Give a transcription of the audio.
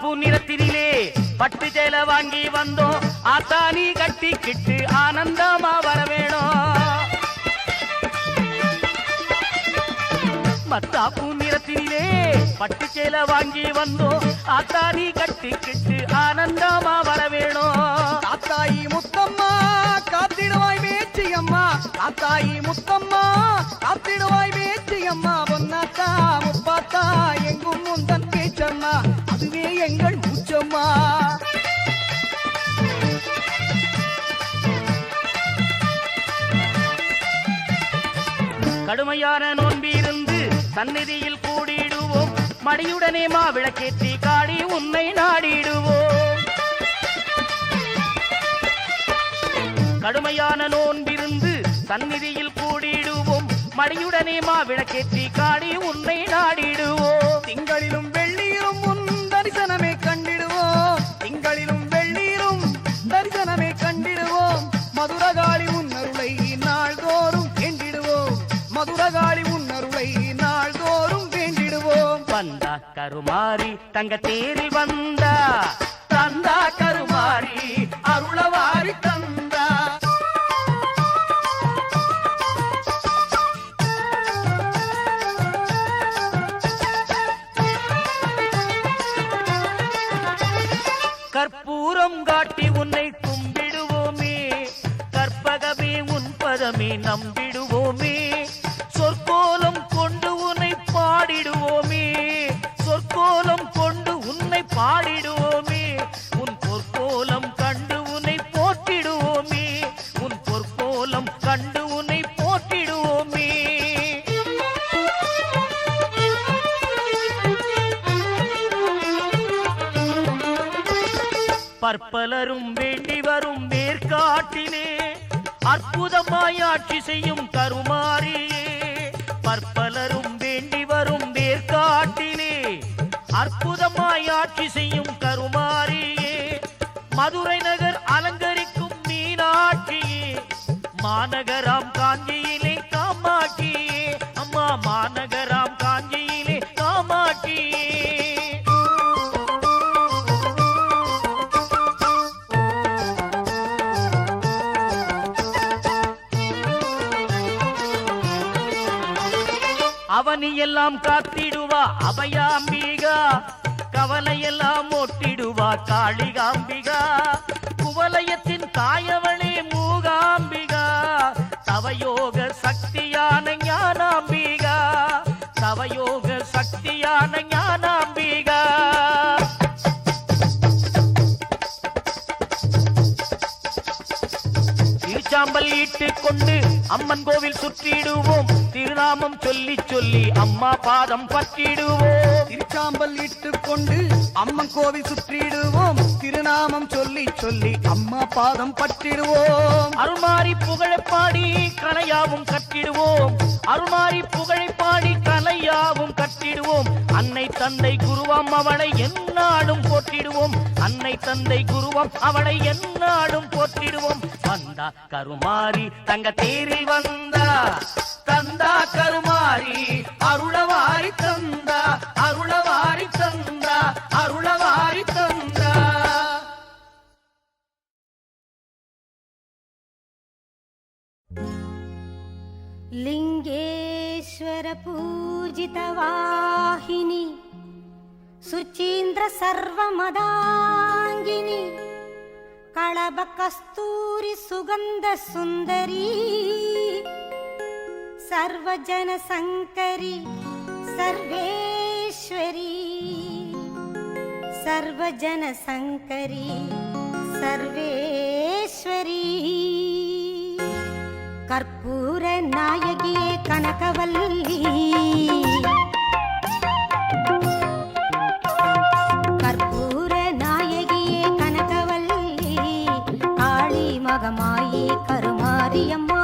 மத்தாப்பூ நிறத்தினிலே பட்டு சேலை வாங்கி வந்தோம் ஆத்தானி கட்டிக்கிட்டு ஆனந்தமா வர வேணும். மத்தாப்பூ நிறத்தினிலே பட்டு சேலை வாங்கி வந்தோம் ஆத்தானி கட்டிக்கிட்டு ஆனந்தமா வர வேணும். காத்தாயி முத்தம்மா காத்திடுவாய் வேச்சியம்மா, காத்தாயி முத்தம்மா காத்திடுவாய் வேச்சியம்மா. பொன்னாத்தா முப்பாத்தா எங்கும் முந்தன் பேச்சம்மா, அதுவே எங்கள் மூச்சம்மா. கடுமையான நோன்பிருந்து சந்நிதியில் கூடிடுவோம், மடியுடனே மாவிளக்கேற்றி காடி உன்னை நாடிடுவோம். கடுமையான நோன்பிருந்து சந்நிதியில் கூடிடுவோம், மடியுடனே மாவிளக்கேற்றி காடி உன்னை நாடிடுவோம். திங்களிலும் வெள்ளியிலும் உன் தரிசனமே கண்டிடுவோம், திங்களிலும் வெள்ளியிலும் தரிசனமே கண்டிடுவோம். மதுரகாளி உன்னருளை நாள்தோறும் வேண்டிடுவோம், மதுரகாளி உன்னருளை நாள்தோறும் வேண்டிடுவோம். வந்தா கருமாரி தங்க தேரில் வந்தா, தந்தா கருமாரி அருளவாரி தந்தா. கற்பூரம் காட்டி உன்னை கும்பிடுவோமே, கற்பகமே உன் பதமே நம்பிடுவோமே. சொற்கோலம் கொண்டு உன்னை பாடிடுவோமே, சொற்கோலம் கொண்டு உன்னை பாடிடுவோமே. உன் பொற்கோலம் கண்டு உன்னை போற்றிடுவோமே, உன் பொற்கோலம் கண்டு உன்னை போற்றிடுவோமே. பற்பலரும் வேண்டி வரும் வேர்க்காட்டிலே அற்புதமாய் ஆட்சி செய்யும் கருமாரியே. பற்பலரும் வேண்டி வரும் வேர்க்காட்டிலே அற்புதமாய் ஆட்சி செய்யும் கருமாரியே. மதுரை நகர் அலங்கரிக்கும் மீனாட்சியே, மாநகராம் காஞ்சியிலே காமாட்சியே. அம்மா மாநகராம் காஞ்சியிலே காமாட்சியே. அவனியெல்லாம் காத்திடுவா அபயாம்பிகா, கவலையெல்லாம் ஓட்டிடுவா காளிகாம்பிகா. குவலயத்தின் தாயவளே மூகாம்பிகா, தவயோக சக்தியான ஞானாம்பிகா, தவயோக சக்தியான ஞானாம்பிகா. திருச்சாம்பல் ஈட்டுக் கொண்டு அம்மன் கோவில் சுற்றிடுவோம், திருநாமம் சொல்லி சொல்லி அம்மா பாதம் பற்றிடுவோம். திருச்சாம்பல் இட்டுக் கொண்டு அம்மன் கோவில் சுற்றிடுவோம், திருநாமம் சொல்லி சொல்லி அம்மா பாதம் பற்றிடுவோம். அருள்மாரி புகழைப்பாடி கலையாவும் கட்டிடுவோம், அருள்மாரி புகழைப்பாடி கலையாவும் கட்டிடுவோம். அன்னை தந்தை குருவாம் அவளை எந்நாளும் போற்றிடுவோம், அன்னை தந்தை குருவாம் அவளை எந்நாளும் போற்றிடுவோம். வந்தா கருமாரி தங்க தேரில் வந்தா, தந்தா கருமாரி அருளவாரி தந்தா, அருளவாரி தந்தா, அருளவாரி தந்தா. लिंगेश्वर पूजित वाहिनी सुचीन्द्र सर्वमदांगिनी कळब कस्तूरी सुगंध सुंदरी सर्वजन संकरी सर्वेश्वरी सर्वजन संकरी सर्वेश्वरी कर्पूर नायगिये कनकवल्ली कर्पूर नायगिये कनकवल्ली काली मगमायी करुमारियम्मा